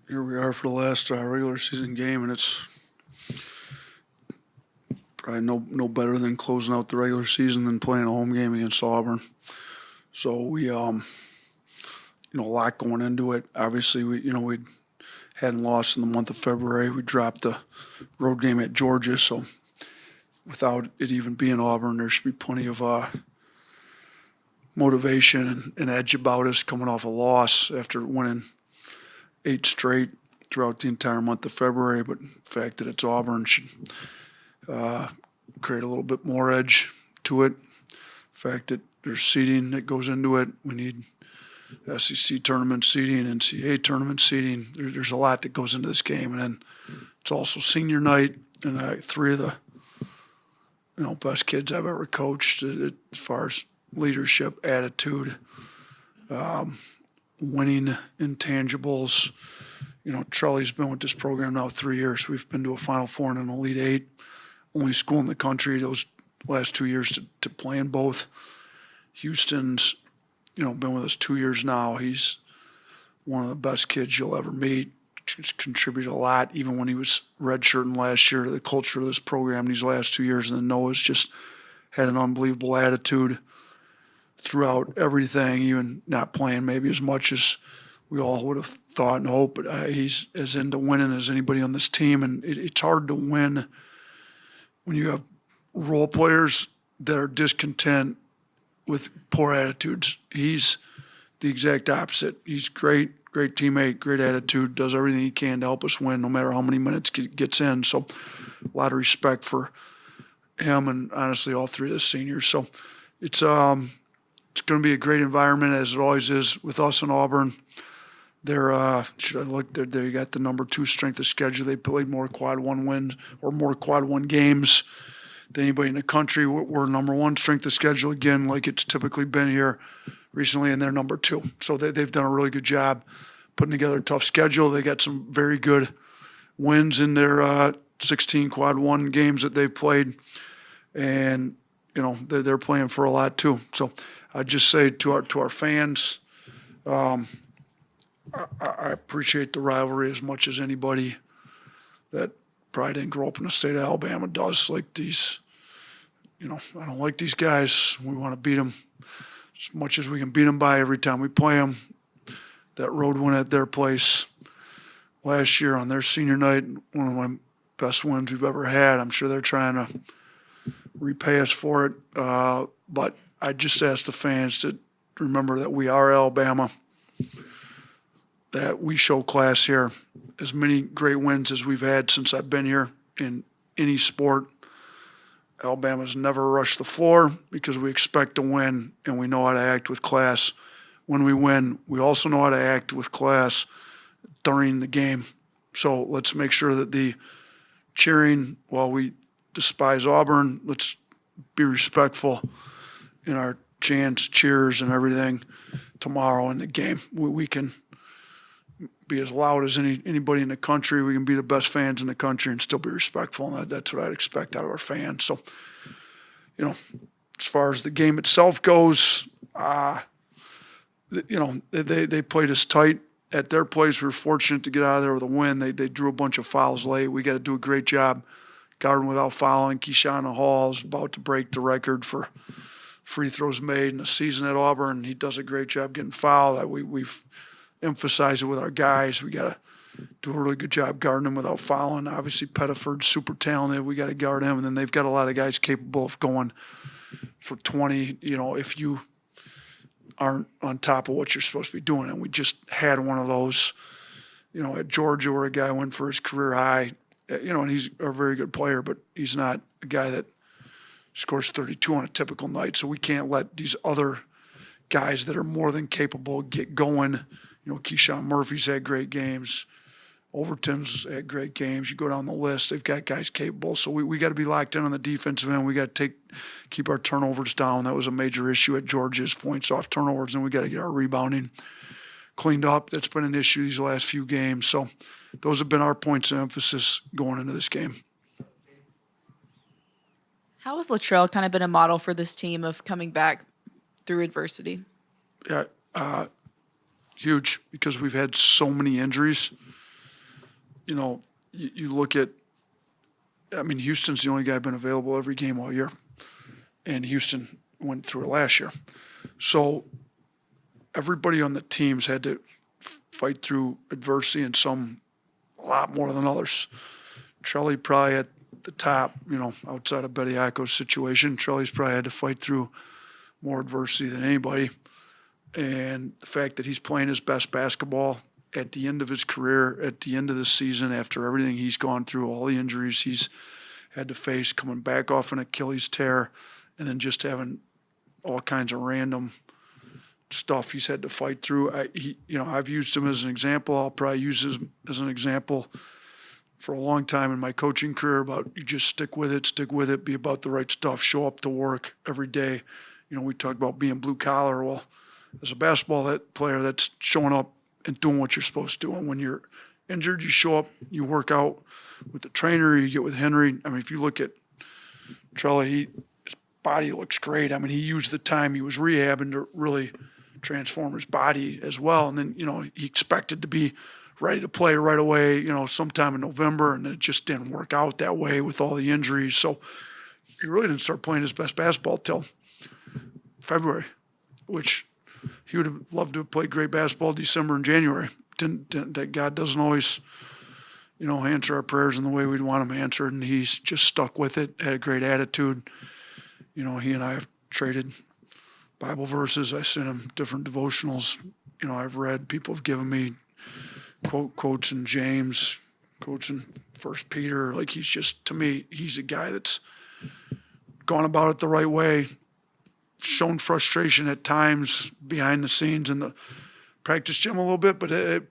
Here we are for the last regular season game, and it's probably no better than closing out the regular season than playing a home game against Auburn. So we a lot going into it. Obviously, we hadn't lost in the month of February. We dropped the road game at Georgia, so without it even being Auburn, there should be plenty of motivation and edge about us coming off a loss after winning 8 straight throughout the entire month of February. But the fact that it's Auburn should create a little bit more edge to it. The fact that there's seeding that goes into it. We need SEC tournament seeding, NCAA tournament seeding. There's a lot that goes into this game. And then it's also senior night, and 3 of the best kids I've ever coached as far as leadership, attitude, winning intangibles. Trelly's been with this program now 3 years. We've been to a Final Four and an Elite Eight. Only school in the country those last 2 years to play in both. Houston's, been with us 2 years now. He's one of the best kids you'll ever meet. He's contributed a lot, even when he was redshirting last year, to the culture of this program these last 2 years. And then Noah's just had an unbelievable attitude throughout everything, even not playing maybe as much as we all would have thought and hoped. But he's as into winning as anybody on this team. And it's hard to win when you have role players that are discontent with poor attitudes. He's the exact opposite. He's great teammate, great attitude, does everything he can to help us win no matter how many minutes gets in. So a lot of respect for him and honestly all 3 of the seniors. So it's going to be a great environment, as it always is with us in Auburn. They're should I look? They got the number 2 strength of schedule. They played more quad 1 wins or more quad 1 games than anybody in the country. We're number 1 strength of schedule again, like it's typically been here recently, and they're number 2. So they've done a really good job putting together a tough schedule. They got some very good wins in their 16 quad 1 games that they've played, and they're playing for a lot too. So I just say to our fans, I appreciate the rivalry as much as anybody that probably didn't grow up in the state of Alabama does. Like these, I don't like these guys. We want to beat them as much as we can beat them by every time we play them. That road win at their place last year on their senior night, one of my best wins we've ever had. I'm sure they're trying to repay us for it. But I just ask the fans to remember that we are Alabama, that we show class here. As many great wins as we've had since I've been here in any sport, Alabama's never rushed the floor because we expect to win and we know how to act with class when we win. We also know how to act with class during the game. So let's make sure that the cheering, while we despise Auburn, let's be respectful in our chants, cheers, and everything tomorrow in the game. We can be as loud as anybody in the country. We can be the best fans in the country and still be respectful, and that's what I'd expect out of our fans. So, as far as the game itself goes, they played us tight at their place. We were fortunate to get out of there with a win. They drew a bunch of fouls late. We got to do a great job guarding without fouling. Keyshawn Hall is about to break the record for free throws made in a season at Auburn. He does a great job getting fouled. We've emphasized it with our guys. We got to do a really good job guarding him without fouling. Obviously, Pettiford's super talented. We got to guard him. And then they've got a lot of guys capable of going for 20, if you aren't on top of what you're supposed to be doing. And we just had one of those, at Georgia where a guy went for his career high, and he's a very good player, but he's not a guy that scores 32 on a typical night. So we can't let these other guys that are more than capable get going. Keyshawn Murphy's had great games. Overton's had great games. You go down the list, they've got guys capable. So we got to be locked in on the defensive end. We got to keep our turnovers down. That was a major issue at Georgia's, points off turnovers, and we got to get our rebounding cleaned up. That's been an issue these last few games. So those have been our points of emphasis going into this game. How has Latrell kind of been a model for this team of coming back through adversity? Yeah, huge, because we've had so many injuries you know, you look at, I mean, Houston's the only guy been available every game all year, and Houston went through it last year. So everybody on the teams had to fight through adversity, and some a lot more than others. Trelly probably at the top, outside of Bediako's situation, Trelly's probably had to fight through more adversity than anybody. And the fact that he's playing his best basketball at the end of his career, at the end of the season, after everything he's gone through, all the injuries he's had to face, coming back off an Achilles tear, and then just having all kinds of random stuff he's had to fight through. I've used him as an example. I'll probably use him as an example for a long time in my coaching career about you just stick with it, be about the right stuff, show up to work every day. We talk about being blue collar. Well, as a basketball player, that's showing up and doing what you're supposed to do. And when you're injured, you show up, you work out with the trainer, you get with Henry. I mean, if you look at Trelly, his body looks great. I mean, he used the time he was rehabbing to really transform his body as well. And then, he expected to be ready to play right away, sometime in November, and it just didn't work out that way with all the injuries. So he really didn't start playing his best basketball till February, which he would have loved to have played great basketball December and January. That God doesn't always, answer our prayers in the way we'd want him answered, and he's just stuck with it, had a great attitude. He and I have traded Bible verses. I sent him different devotionals, I've read. People have given me quotes in James, quotes in First Peter. Like, he's just, to me, he's a guy that's gone about it the right way, shown frustration at times behind the scenes in the practice gym a little bit, but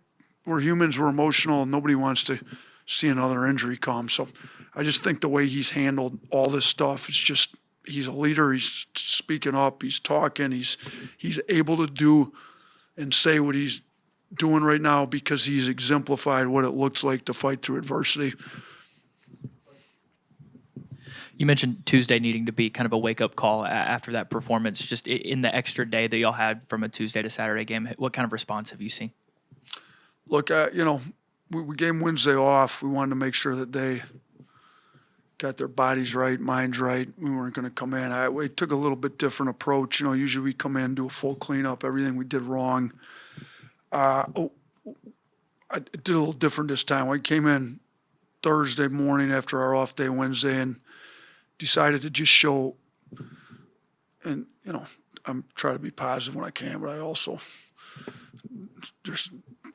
we're humans, we're emotional, and nobody wants to see another injury come. So I just think the way he's handled all this stuff is just, he's a leader, he's speaking up, he's talking, he's able to do and say what he's doing right now because he's exemplified what it looks like to fight through adversity. You mentioned Tuesday needing to be kind of a wake-up call after that performance. Just in the extra day that y'all had from a Tuesday to Saturday game, what kind of response have you seen? Look, we gave them Wednesday off. We wanted to make sure that they got their bodies right, minds right. We weren't going to come in. We took a little bit different approach. Usually we come in, do a full cleanup, everything we did wrong. I did a little different this time. I came in Thursday morning after our off day Wednesday and decided to just show, and I'm trying to be positive when I can, but I also, there's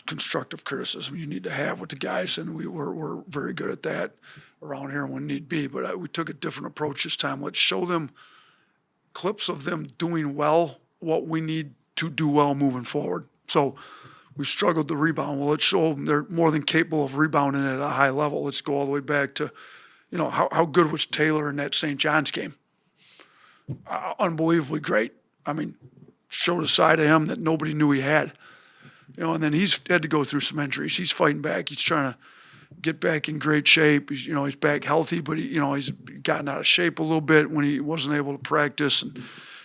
constructive criticism you need to have with the guys, and we're very good at that around here when need be. But we took a different approach this time. Let's show them clips of them doing well, what we need to do well moving forward. So we've struggled to rebound. Well, let's show them they're more than capable of rebounding at a high level. Let's go all the way back to, how good was Taylor in that St. John's game? Unbelievably great. I mean, showed a side of him that nobody knew he had. And then he's had to go through some injuries. He's fighting back. He's trying to get back in great shape. He's back healthy, but he's gotten out of shape a little bit when he wasn't able to practice and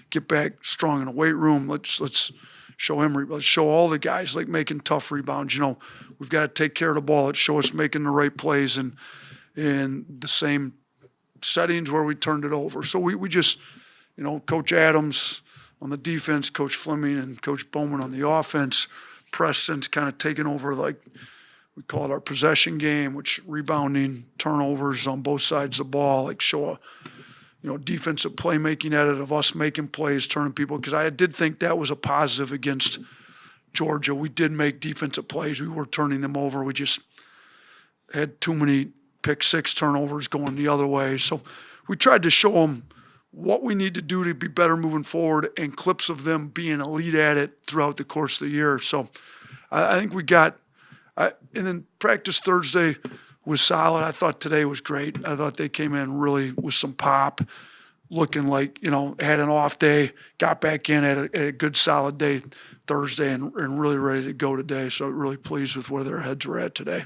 get back strong in the weight room. Let's show him. Let's show all the guys like making tough rebounds. We've got to take care of the ball. Let's show us making the right plays and in the same settings where we turned it over. So we just, Coach Adams on the defense, Coach Fleming and Coach Bowman on the offense. Preston's kind of taken over, like we call it our possession game, which rebounding, turnovers on both sides of the ball, like show a, defensive playmaking edit of us making plays, turning people. Because I did think that was a positive against Georgia. We did make defensive plays. We were turning them over. We just had too many pick six turnovers going the other way. So we tried to show them what we need to do to be better moving forward and clips of them being elite at it throughout the course of the year. So I think we got and then practice Thursday was solid. I thought today was great. I thought they came in really with some pop, looking like, had an off day, got back in at a good solid day Thursday and really ready to go today. So really pleased with where their heads were at today.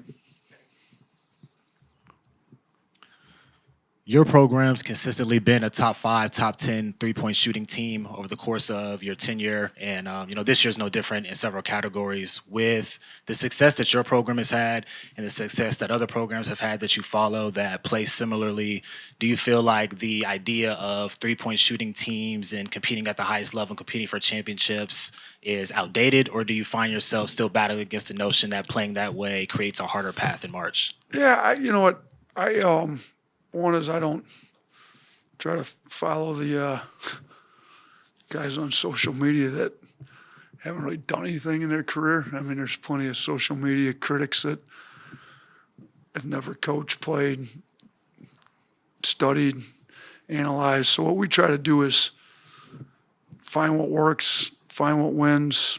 Your program's consistently been a top 5, top 10 3-point shooting team over the course of your tenure. And, this year's no different in several categories. With the success that your program has had and the success that other programs have had that you follow that play similarly, do you feel like the idea of 3-point shooting teams and competing at the highest level, competing for championships is outdated? Or do you find yourself still battling against the notion that playing that way creates a harder path in March? Yeah, you know what? One is I don't try to follow the guys on social media that haven't really done anything in their career. I mean, there's plenty of social media critics that have never coached, played, studied, analyzed. So what we try to do is find what works, find what wins.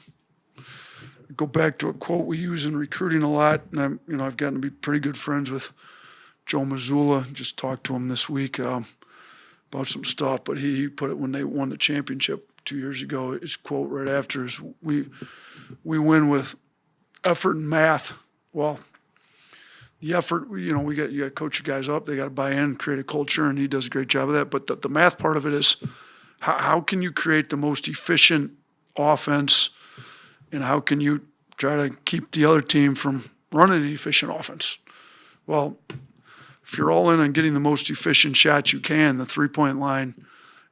Go back to a quote we use in recruiting a lot, and I've gotten to be pretty good friends with Joe Mazzulla. Just talked to him this week about some stuff, but he put it when they won the championship 2 years ago. His quote right after is, "We win with effort and math." Well, the effort, you got to coach your guys up. They got to buy in, create a culture, and he does a great job of that. But the math part of it is, how can you create the most efficient offense, and how can you try to keep the other team from running an efficient offense? Well, if you're all in on getting the most efficient shots you can, the three-point line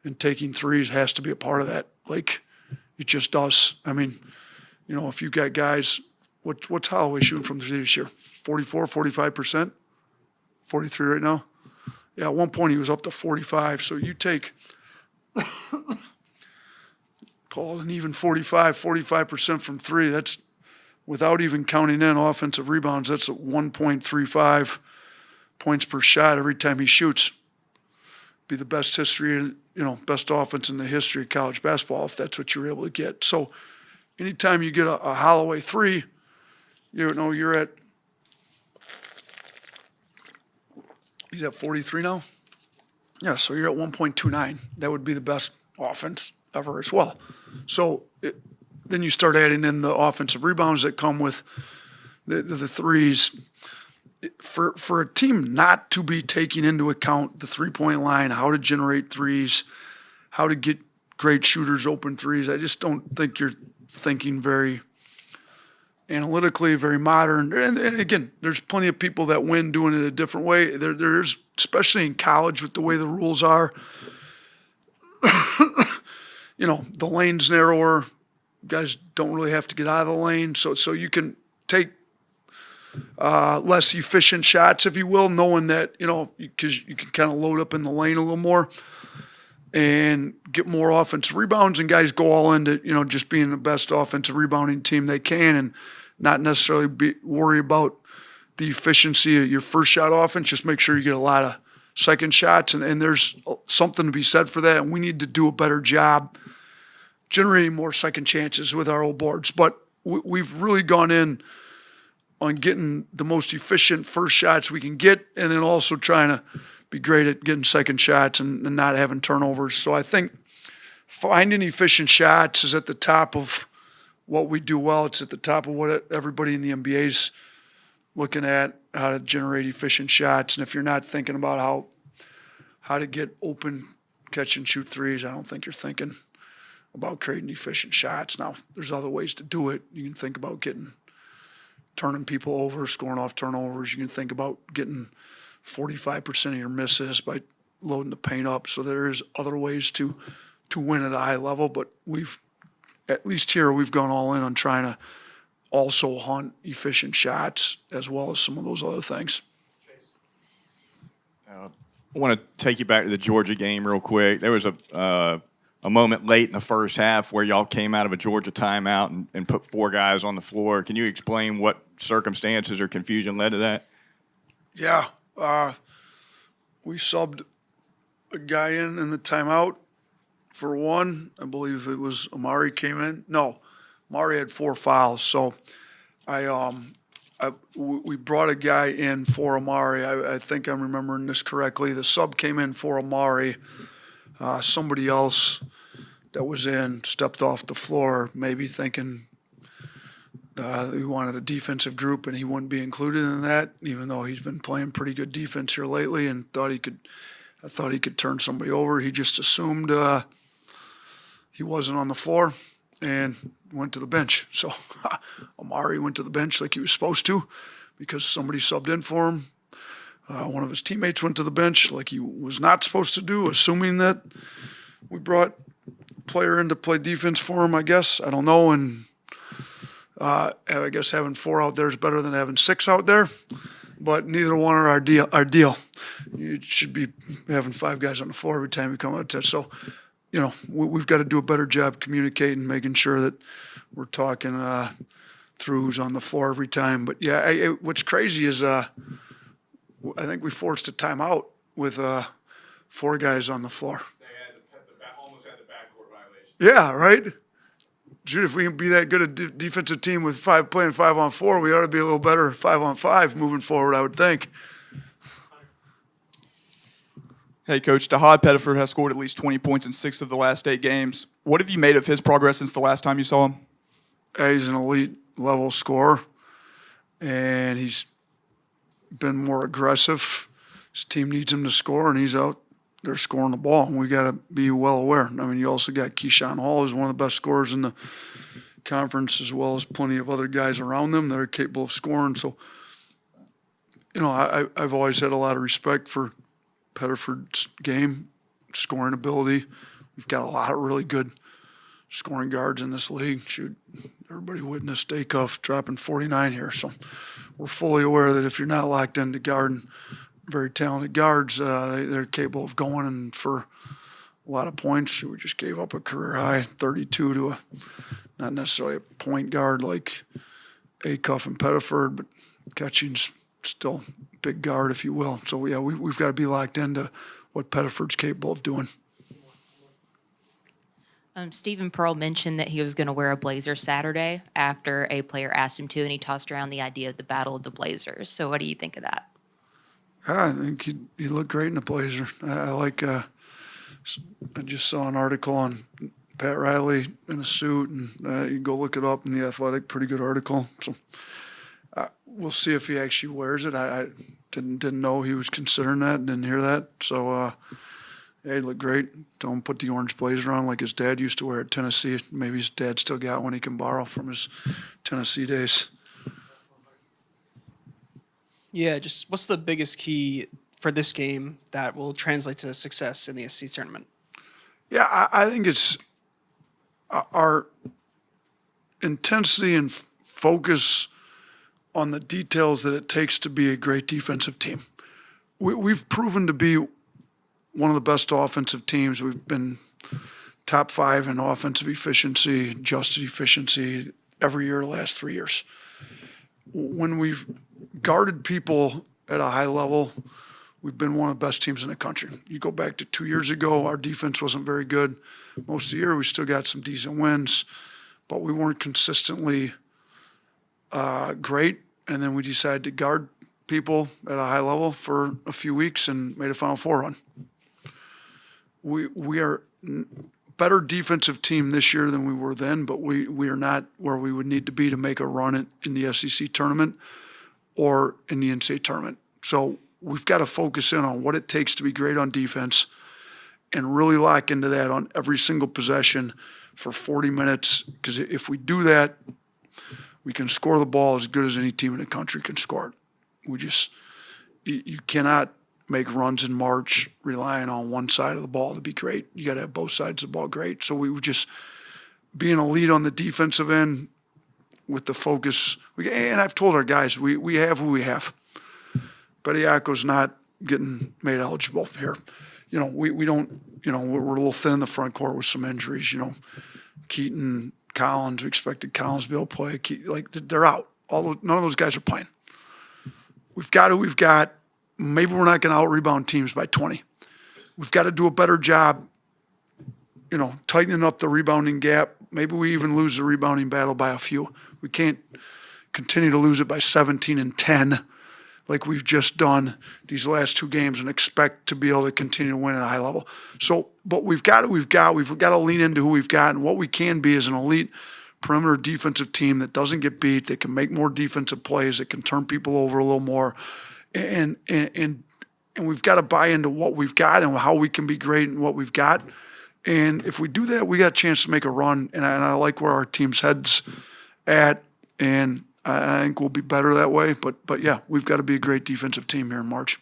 and taking threes has to be a part of that. Like, it just does. I mean, if you've got guys, what's Holloway shooting from three this year? 44, 45%? 43 right now? Yeah, at one point he was up to 45. So you take, call it an even 45% from three. That's without even counting in offensive rebounds. That's at 1.35 points per shot every time he shoots. Be the best best offense in the history of college basketball if that's what you're able to get. So anytime you get a Holloway three, you're at, he's at 43 now? Yeah, so you're at 1.29. That would be the best offense ever as well. So then you start adding in the offensive rebounds that come with the threes. For a team not to be taking into account the three-point line, how to generate threes, how to get great shooters open threes, I just don't think you're thinking very analytically, very modern. And again, there's plenty of people that win doing it a different way. There's, especially in college with the way the rules are, the lane's narrower. Guys don't really have to get out of the lane. So you can take less efficient shots, if you will, knowing that, because you can kind of load up in the lane a little more and get more offensive rebounds, and guys go all into, just being the best offensive rebounding team they can and not necessarily worry about the efficiency of your first shot offense. Just make sure you get a lot of second shots, and there's something to be said for that, and we need to do a better job generating more second chances with our old boards. But we've really gone in on getting the most efficient first shots we can get, and then also trying to be great at getting second shots and not having turnovers. So I think finding efficient shots is at the top of what we do well. It's at the top of what everybody in the NBA is looking at, how to generate efficient shots. And if you're not thinking about how to get open catch and shoot threes, I don't think you're thinking about creating efficient shots. Now, there's other ways to do it. You can think about turning people over, scoring off turnovers. You can think about getting 45% of your misses by loading the paint up. So there is other ways to win at a high level, but at least here, we've gone all in on trying to also hunt efficient shots as well as some of those other things. I want to take you back to the Georgia game real quick. There was a moment late in the first half where y'all came out of a Georgia timeout and put four guys on the floor. Can you explain what circumstances or confusion led to that? Yeah. We subbed a guy in the timeout for one. I believe it was Amari came in. No, Amari had 4 fouls. So we brought a guy in for Amari. I think I'm remembering this correctly. The sub came in for Amari. Somebody else that was in stepped off the floor, maybe thinking we wanted a defensive group and he wouldn't be included in that, even though he's been playing pretty good defense here lately, and thought he could I thought he could turn somebody over. He just assumed he wasn't on the floor and went to the bench. So Amari went to the bench like he was supposed to because somebody subbed in for him. One of his teammates went to the bench like he was not supposed to do, assuming that we brought a player in to play defense for him, I guess. I don't know. And I guess having 4 out there is better than having 6 out there. But neither one are our deal. You should be having 5 guys on the floor every time you come out there. So, we've got to do a better job communicating, making sure that we're talking through who's on the floor every time. But yeah, what's crazy is I think we forced a timeout with 4 guys on the floor. They almost had the backcourt violation. Yeah, right. Dude, if we can be that good a defensive team with playing 5-on-4, we ought to be a little better 5-on-5 moving forward, I would think. Hey, Coach, Dahad Pettiford has scored at least 20 points in 6 of the last 8 games. What have you made of his progress since the last time you saw him? He's an elite level scorer, and he's been more aggressive. His team needs him to score, and he's out there scoring the ball, and we got to be well aware. I mean, you also got Keyshawn Hall, who's one of the best scorers in the conference, as well as plenty of other guys around them that are capable of scoring. So, I've always had a lot of respect for Pettiford's game, scoring ability. We've got a lot of really good scoring guards in this league. Shoot, everybody witnessed Acuff dropping 49 here. So we're fully aware that if you're not locked into guarding very talented guards, they're capable of going in for a lot of points. We just gave up a career high 32 to not necessarily a point guard like Acuff and Pettiford, but catching's still big guard, if you will. So yeah, we've got to be locked into what Pettiford's capable of doing. Stephen Pearl mentioned that he was going to wear a blazer Saturday after a player asked him to, and he tossed around the idea of the Battle of the Blazers. So what do you think of that? I think he looked great in a blazer. I like. I just saw an article on Pat Riley in a suit, and you can go look it up in the Athletic. Pretty good article. So we'll see if he actually wears it. I didn't know he was considering that. Didn't hear that. So yeah, he looked great. Tell him put the orange blazer on like his dad used to wear at Tennessee. Maybe his dad still got one he can borrow from his Tennessee days. Yeah, just what's the biggest key for this game that will translate to success in the SEC tournament? Yeah, I think it's our intensity and focus on the details that it takes to be a great defensive team. We've proven to be one of the best offensive teams. We've been top 5 in offensive efficiency, adjusted efficiency every year the last 3 years. When we've guarded people at a high level, we've been one of the best teams in the country. You go back to 2 years ago, our defense wasn't very good. Most of the year, we still got some decent wins, but we weren't consistently great. And then we decided to guard people at a high level for a few weeks and made a Final Four run. We are better defensive team this year than we were then, but we are not where we would need to be to make a run in the SEC tournament or in the NCAA tournament. So we've got to focus in on what it takes to be great on defense and really lock into that on every single possession for 40 minutes. Because if we do that, we can score the ball as good as any team in the country can score it. You cannot make runs in March relying on one side of the ball to be great. You got to have both sides of the ball great. So we would just be an elite on the defensive end with the focus. And I've told our guys, we have who we have. Bediako's not getting made eligible here. We don't, we're a little thin in the front court with some injuries, Keaton, Collins, we expected Collins to be able to play. They're out. None of those guys are playing. We've got who we've got. Maybe we're not going to out-rebound teams by 20. We've got to do a better job, tightening up the rebounding gap. Maybe we even lose the rebounding battle by a few. We can't continue to lose it by 17 and 10 like we've just done these last 2 games and expect to be able to continue to win at a high level. So, but we've got who we've got. We've got to lean into who we've got, and what we can be is an elite perimeter defensive team that doesn't get beat, that can make more defensive plays, that can turn people over a little more, and and we've got to buy into what we've got and how we can be great in what we've got. And if we do that, we got a chance to make a run. And I like where our team's head's at, and I think we'll be better that way. But yeah, we've got to be a great defensive team here in March.